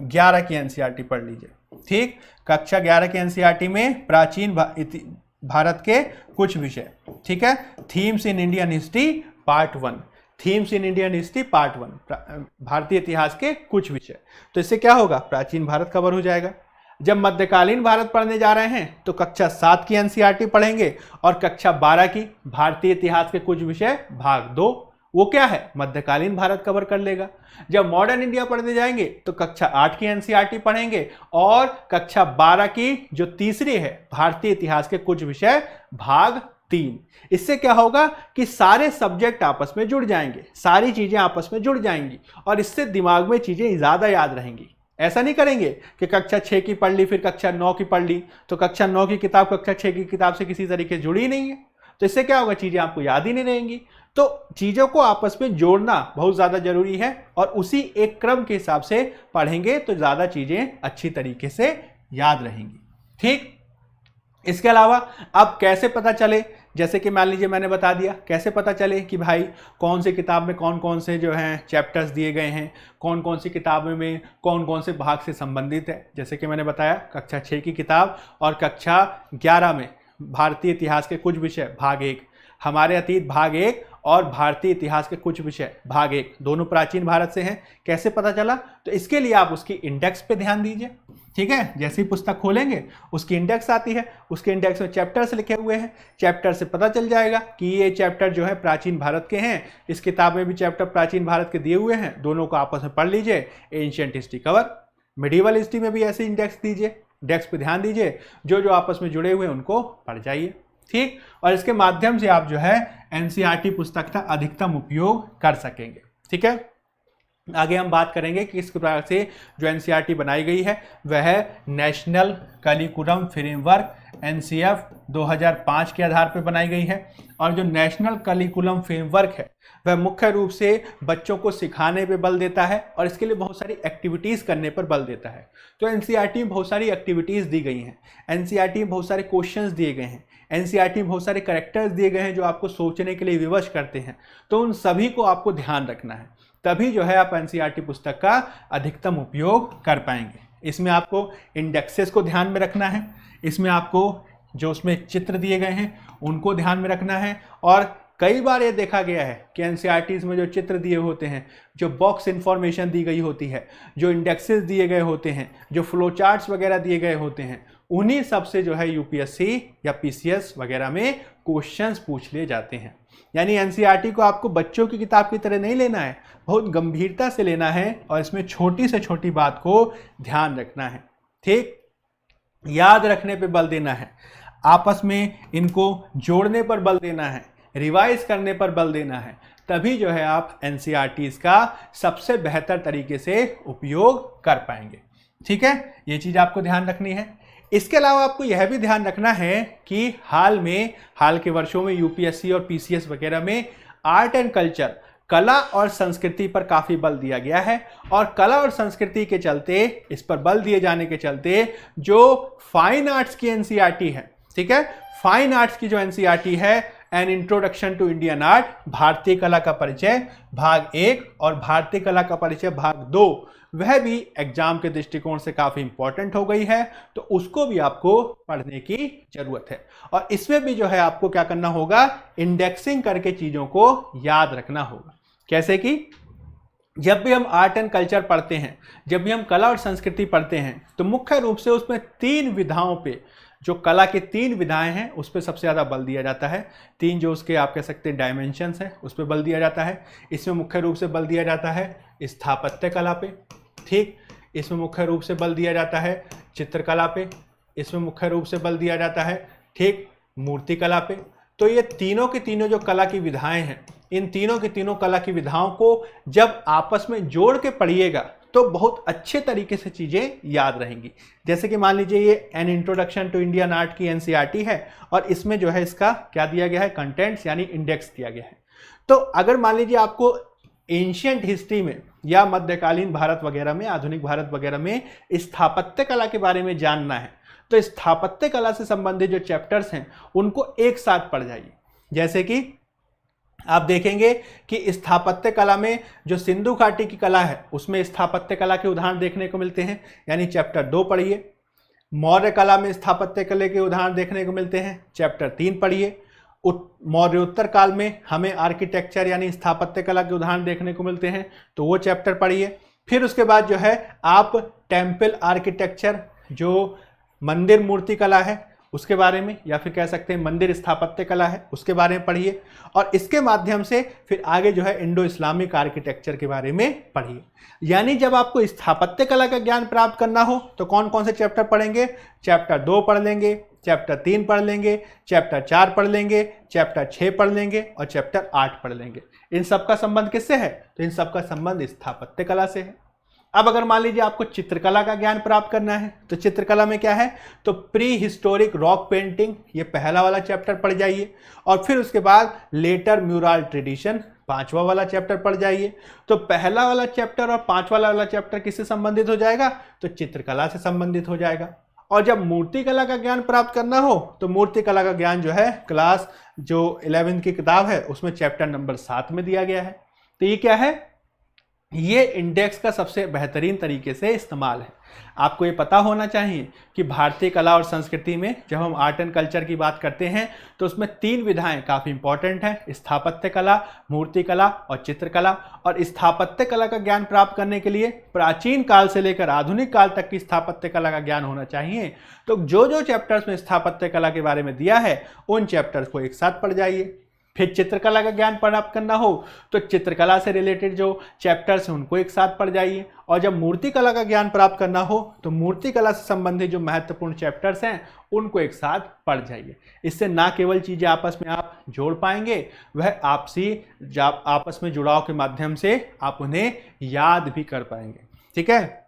11 की एनसीईआरटी पढ़ लीजिए। ठीक, कक्षा 11 की एनसीईआरटी में प्राचीन भारत के कुछ विषय, ठीक है, themes in Indian history part 1, themes in Indian history part 1, भारतीय इतिहास के कुछ विषय। तो इससे क्या होगा? प्राचीन भारत कवर हो जाएगा। जब मध्यकालीन भारत पढ़ने जा रहे हैं तो कक्षा 7 की एनसीईआरटी पढ़ेंगे और कक्षा 12 की भारतीय इतिहास के कुछ विषय भाग 2, वो क्या है? मध्यकालीन भारत कवर कर लेगा। जब मॉडर्न इंडिया पढ़ने जाएंगे तो कक्षा 8 की एनसीईआरटी पढ़ेंगे और कक्षा 12 की जो तीसरी है भारतीय इतिहास के कुछ विषय भाग 3। इससे क्या होगा कि सारे सब्जेक्ट आपस में जुड़ जाएंगे, सारी चीजें आपस में जुड़ जाएंगी और इससे दिमाग में चीजें ज्यादा याद रहेंगी। ऐसा नहीं करेंगे कि कक्षा 6 की पढ़ ली फिर कक्षा 9 की पढ़ ली, तो कक्षा 9 की किताब कक्षा 6 की किताब से किसी तरीके से जुड़ी ही नहीं है, तो इससे क्या होगा? चीजें आपको याद ही नहीं रहेंगी। तो चीजों को आपस में जोड़ना बहुत ज्यादा जरूरी है और उसी एक क्रम के हिसाब से पढ़ेंगे तो ज्यादा चीजें अच्छी तरीके से याद रहेंगी। ठीक, इसके अलावा अब कैसे पता चले, जैसे कि मान लीजिए मैंने बता दिया, कैसे पता चले कि भाई कौन सी किताब में कौन कौन से जो हैं चैप्टर्स दिए गए हैं, कौन कौन सी किताबों में कौन कौन से भाग से संबंधित है। जैसे कि मैंने बताया कक्षा 6 की किताब और कक्षा 11 में भारतीय इतिहास के कुछ विषय भाग 1, हमारे अतीत भाग 1 और भारतीय इतिहास के कुछ विषय भाग 1, दोनों प्राचीन भारत से हैं। कैसे पता चला? तो इसके लिए आप उसकी इंडेक्स पे ध्यान दीजिए। ठीक है, जैसे ही पुस्तक खोलेंगे उसकी इंडेक्स आती है, उसके इंडेक्स में चैप्टर्स लिखे हुए हैं, चैप्टर से पता चल जाएगा कि ये चैप्टर जो है प्राचीन भारत के हैं, इस किताब में भी चैप्टर प्राचीन भारत के दिए हुए हैं, दोनों को आपस में पढ़ लीजिए, ancient history cover. Medieval history में भी ऐसे इंडेक्स दीजिए, इंडेक्स पे ध्यान दीजिए, जो जो आपस में जुड़े हुए हैं उनको पढ़ जाइए। ठीक, और इसके माध्यम से आप जो है एनसीईआरटी पुस्तक का अधिकतम उपयोग कर सकेंगे। ठीक है, आगे हम बात करेंगे कि किस प्रकार से जो एनसीईआरटी बनाई गई है वह नेशनल करिकुलम फ्रेमवर्क एनसीएफ 2005 के आधार पर बनाई गई है। और जो नेशनल करिकुलम फ्रेमवर्क है वह मुख्य रूप से बच्चों को सिखाने पे बल देता है और इसके लिए बहुत सारी एक्टिविटीज़ करने पर बल देता है। तो एनसीईआरटी में बहुत सारी एक्टिविटीज़ दी गई हैं, एनसीईआरटी में बहुत सारे क्वेश्चंस दिए गए हैं, एनसीईआरटी में बहुत सारे कैरेक्टर्स दिए गए हैं जो आपको सोचने के लिए विवश करते हैं। तो उन सभी को आपको ध्यान रखना है, तभी जो है आप एनसीईआरटी पुस्तक का अधिकतम उपयोग कर पाएंगे। इसमें आपको इंडेक्सेस को ध्यान में रखना है, इसमें आपको जो उसमें चित्र दिए गए हैं उनको ध्यान में रखना है और कई बार ये देखा गया है कि एनसीईआरटीज में जो चित्र दिए होते हैं, जो बॉक्स इंफॉर्मेशन दी गई होती है, जो इंडेक्सेस दिए गए होते हैं, जो फ्लो चार्ट्स वगैरह दिए गए होते हैं, उन्हीं सब से जो है यूपीएससी या पीसीएस वगैरह में क्वेश्चंस पूछ लिए जाते हैं। यानी एनसीईआरटी को आपको बच्चों की किताब की तरह नहीं लेना है, बहुत गंभीरता से लेना है और इसमें छोटी से छोटी बात को ध्यान रखना है। ठीक, याद रखने पे बल देना है, आपस में इनको जोड़ने पर बल देना है, रिवाइज करने पर बल देना है, तभी जो है आप एनसीईआरटीज का सबसे बेहतर तरीके से उपयोग कर पाएंगे। ठीक है, ये चीज आपको ध्यान रखनी है। इसके अलावा आपको यह भी ध्यान रखना है कि हाल के वर्षों में यूपीएससी और पीसीएस वगैरह में आर्ट एंड कल्चर, कला और संस्कृति पर काफी बल दिया गया है और कला और संस्कृति के चलते, इस पर बल दिए जाने के चलते जो फाइन आर्ट्स की एनसीईआरटी है, ठीक है, फाइन आर्ट्स की जो एनसीईआरटी है, an introduction to Indian art, भारतीय कला का परिचय भाग 1 और भारतीय कला का परिचय भाग 2, वह भी एग्जाम के दृष्टिकोण से काफी इंपॉर्टेंट हो गई है, तो उसको भी आपको पढ़ने की जरूरत है। और इसमें भी जो है आपको क्या करना होगा, इंडेक्सिंग करके चीजों को याद रखना होगा। कैसे कि जब भी हम आर्ट एंड कल्चर पढ़ते हैं, जब भी हम कला और संस्कृति पढ़ते हैं, तो मुख्य रूप से उसमें 3 विधाओं पे, जो कला के 3 विधाएं हैं उस पर सबसे ज़्यादा बल दिया जाता है। 3 जो उसके आप कह सकते हैं डायमेंशंस हैं, उस पर बल दिया जाता है। इसमें मुख्य रूप से बल दिया जाता है स्थापत्य कला पे, ठीक, इसमें मुख्य रूप से बल दिया जाता है चित्रकला पे, इसमें मुख्य रूप से बल दिया जाता है, ठीक, मूर्ति कला पे। तो ये तीनों की तीनों जो कला की विधाएं हैं, इन तीनों की तीनों कला की विधाओं को जब आपस में जोड़ के पढ़िएगा तो बहुत अच्छे तरीके से चीजें याद रहेंगी। जैसे कि मान लीजिए ये an introduction to Indian art की एनसीईआरटी है और इसमें जो है इसका क्या दिया गया है, कंटेंट्स यानी इंडेक्स दिया गया है। तो अगर मान लीजिए आपको एंशिएंट हिस्ट्री में या मध्यकालीन भारत वगैरह में, आधुनिक भारत वगैरह में स्थापत्य कला के बारे में जानना है, तो स्थापत्य कला से संबंधित जो चैप्टर्स हैं उनको एक साथ पढ़ जाइए। जैसे कि आप देखेंगे कि स्थापत्य कला में जो सिंधु घाटी की कला है उसमें स्थापत्य कला के उदाहरण देखने को मिलते हैं, यानी चैप्टर 2 पढ़िए। मौर्य कला में स्थापत्य कला के उदाहरण देखने को मिलते हैं, चैप्टर 3 पढ़िए। मौर्योत्तर काल में हमें आर्किटेक्चर यानी स्थापत्य कला के उदाहरण देखने को मिलते हैं, तो वो चैप्टर पढ़िए। फिर उसके बाद जो है आप टेम्पल आर्किटेक्चर, जो मंदिर मूर्ति कला है उसके बारे में, या फिर कह सकते हैं मंदिर स्थापत्य कला है उसके बारे में पढ़िए। और इसके माध्यम से फिर आगे जो है इंडो इस्लामिक आर्किटेक्चर के बारे में पढ़िए। यानी जब आपको स्थापत्य कला का ज्ञान प्राप्त करना हो तो कौन कौन से चैप्टर पढ़ेंगे, चैप्टर 2 पढ़ लेंगे, चैप्टर 3 पढ़ लेंगे, चैप्टर 4 पढ़ लेंगे, चैप्टर 6 पढ़ लेंगे और चैप्टर 8 पढ़ लेंगे। इन सब का संबंध किससे है, तो इन सब का संबंध स्थापत्य कला से है। अब अगर मान लीजिए आपको चित्रकला का ज्ञान प्राप्त करना है, तो चित्रकला में क्या है, तो प्री हिस्टोरिक रॉक पेंटिंग, ये पहला वाला चैप्टर पढ़ जाइए। और फिर उसके बाद लेटर म्यूरल ट्रेडिशन, 5वां वाला चैप्टर पढ़ जाइए। तो पहला वाला चैप्टर और 5वां वाला चैप्टर किससे संबंधित हो जाएगा, तो चित्रकला से संबंधित हो जाएगा। और जब मूर्ति कला का ज्ञान प्राप्त करना हो तो मूर्ति कला का ज्ञान जो है क्लास जो 11th की किताब है उसमें चैप्टर नंबर 7 में दिया गया है। तो ये क्या है, ये इंडेक्स का सबसे बेहतरीन तरीके से इस्तेमाल है। आपको ये पता होना चाहिए कि भारतीय कला और संस्कृति में जब हम आर्ट एंड कल्चर की बात करते हैं तो उसमें 3 विधाएं काफ़ी इंपॉर्टेंट हैं, स्थापत्य कला, मूर्ति कला और चित्रकला। और स्थापत्य कला का ज्ञान प्राप्त करने के लिए प्राचीन काल से लेकर आधुनिक काल तक की स्थापत्य कला का ज्ञान होना चाहिए। तो जो जो चैप्टर्स में स्थापत्य कला के बारे में दिया है उन चैप्टर्स को एक साथ पढ़ जाइए। फिर चित्रकला का ज्ञान प्राप्त करना हो तो चित्रकला से रिलेटेड जो चैप्टर्स हैं उनको एक साथ पढ़ जाइए। और जब मूर्ति कला का ज्ञान प्राप्त करना हो तो मूर्ति कला से संबंधित जो महत्वपूर्ण चैप्टर्स हैं उनको एक साथ पढ़ जाइए। इससे ना केवल चीज़ें आपस में आप जोड़ पाएंगे, वह आपस में जुड़ाव के माध्यम से आप उन्हें याद भी कर पाएंगे। ठीक है,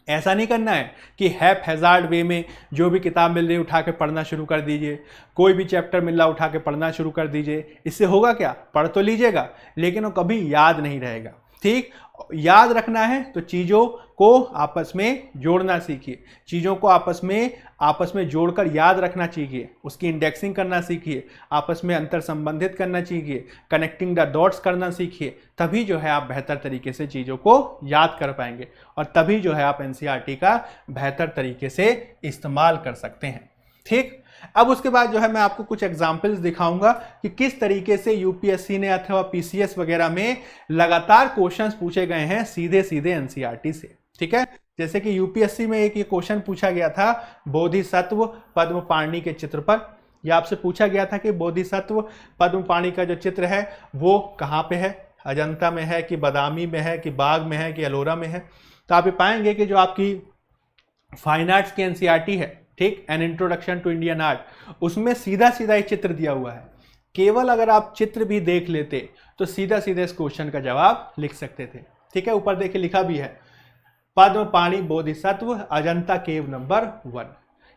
ऐसा नहीं करना है कि हैप हैजार्ड वे में जो भी किताब मिल रही है उठा के पढ़ना शुरू कर दीजिए, कोई भी चैप्टर मिल रहा उठा के पढ़ना शुरू कर दीजिए। इससे होगा क्या, पढ़ तो लीजिएगा लेकिन वो कभी याद नहीं रहेगा। ठीक, याद रखना है तो चीज़ों को आपस में जोड़ना सीखिए, चीज़ों को आपस में जोड़कर याद रखना सीखिए, उसकी इंडेक्सिंग करना सीखिए, आपस में अंतर संबंधित करना सीखिए, कनेक्टिंग द डॉट्स करना सीखिए। तभी जो है आप बेहतर तरीके से चीज़ों को याद कर पाएंगे और तभी जो है आप एनसीईआरटी का बेहतर तरीके से इस्तेमाल कर सकते हैं। ठीक। अब उसके बाद जो है मैं आपको कुछ एग्जाम्पल्स दिखाऊंगा कि किस तरीके से यूपीएससी ने अथवा पीसीएस वगैरह में लगातार क्वेश्चंस पूछे गए हैं सीधे सीधे एनसीईआरटी से। ठीक है, जैसे कि यूपीएससी में एक ये क्वेश्चन पूछा गया था बोधिसत्व पद्म पाणि के चित्र पर। यह आपसे पूछा गया था कि बोधिसत्व पद्म पाणि का जो चित्र है वो कहाँ पे है, अजंता में है कि बादामी में है कि बाग में है कि अलोरा में है। तो आप ये पाएंगे कि जो आपकी फाइन आर्ट्स की एनसीईआरटी है, ठीक, an introduction to Indian art, उसमें सीधा सीधा एक चित्र दिया हुआ है। केवल अगर आप चित्र भी देख लेते तो सीधा सीधा इस क्वेश्चन का जवाब लिख सकते थे। ठीक है, ऊपर देखिए लिखा भी है पद्म पाणि बोधिसत्व अजंता केव नंबर 1।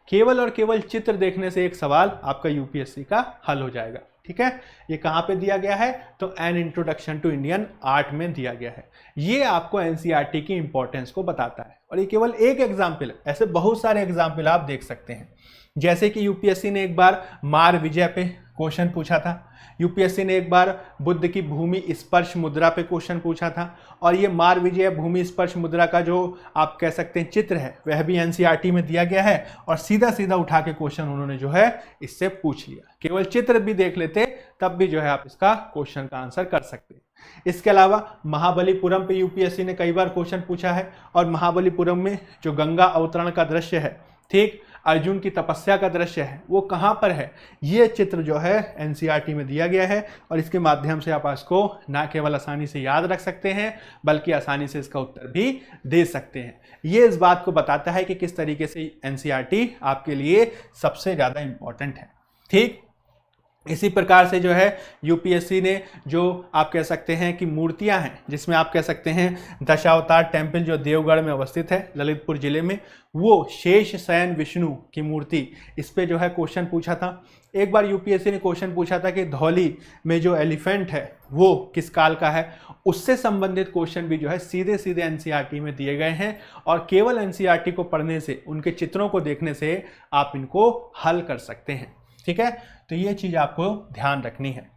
केवल और केवल चित्र देखने से एक सवाल आपका यूपीएससी का हल हो जाएगा। ठीक है, ये कहाँ पे दिया गया है, तो an introduction to Indian art में दिया गया है। ये आपको एनसीईआरटी की इंपॉर्टेंस को बताता है। और ये केवल एक एग्जाम्पल है, ऐसे बहुत सारे एग्जाम्पल आप देख सकते हैं। जैसे कि यूपीएससी ने एक बार मार विजय पे क्वेश्चन पूछा था, यूपीएससी ने एक बार बुद्ध की भूमि स्पर्श मुद्रा पे क्वेश्चन पूछा था, और ये मार विजय भूमि स्पर्श मुद्रा का जो आप कह सकते हैं चित्र है वह भी एनसीईआरटी में दिया गया है, और सीधा सीधा उठा के क्वेश्चन उन्होंने जो है इससे पूछ लिया। केवल चित्र भी देख लेते तब भी जो है आप इसका क्वेश्चन का आंसर कर सकते हैं। इसके अलावा महाबलीपुरम पे यूपीएससी ने कई बार क्वेश्चन पूछा है, और महाबलीपुरम में जो गंगा अवतरण का दृश्य है, ठीक, अर्जुन की तपस्या का दृश्य है, वो कहाँ पर है, ये चित्र जो है एनसीईआरटी में दिया गया है। और इसके माध्यम से आप इसको ना केवल आसानी से याद रख सकते हैं बल्कि आसानी से इसका उत्तर भी दे सकते हैं। ये इस बात को बताता है कि किस तरीके से एनसीईआरटी आपके लिए सबसे ज़्यादा इम्पोर्टेंट है। ठीक, इसी प्रकार से जो है यूपीएससी ने जो आप कह सकते हैं कि मूर्तियां हैं, जिसमें आप कह सकते हैं दशावतार टेम्पल जो देवगढ़ में अवस्थित है ललितपुर जिले में, वो शेष शयन विष्णु की मूर्ति, इस पे जो है क्वेश्चन पूछा था। एक बार यूपीएससी ने क्वेश्चन पूछा था कि धौली में जो एलिफेंट है वो किस काल का है। उससे संबंधित क्वेश्चन भी जो है सीधे सीधे एनसीईआरटी में दिए गए हैं, और केवल एनसीईआरटी को पढ़ने से, उनके चित्रों को देखने से आप इनको हल कर सकते हैं। ठीक है, तो ये चीज़ आपको ध्यान रखनी है।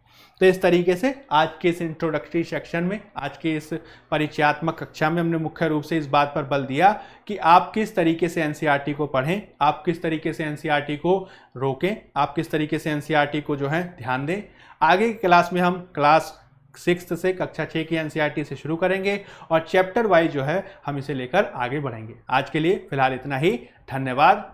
तो इस तरीके से आज के इस इंट्रोडक्टरी सेक्शन में, आज के इस परिचयात्मक कक्षा में हमने मुख्य रूप से इस बात पर बल दिया कि आप किस तरीके से एनसीईआरटी को पढ़ें, आप किस तरीके से एनसीईआरटी को रोकें, आप किस तरीके से एनसीईआरटी को जो है ध्यान दें। आगे की क्लास में हम क्लास 6 से कक्षा 6 की एनसीईआरटी से शुरू करेंगे, और चैप्टर वाइज जो है हम इसे लेकर आगे बढ़ेंगे। आज के लिए फिलहाल इतना ही। धन्यवाद।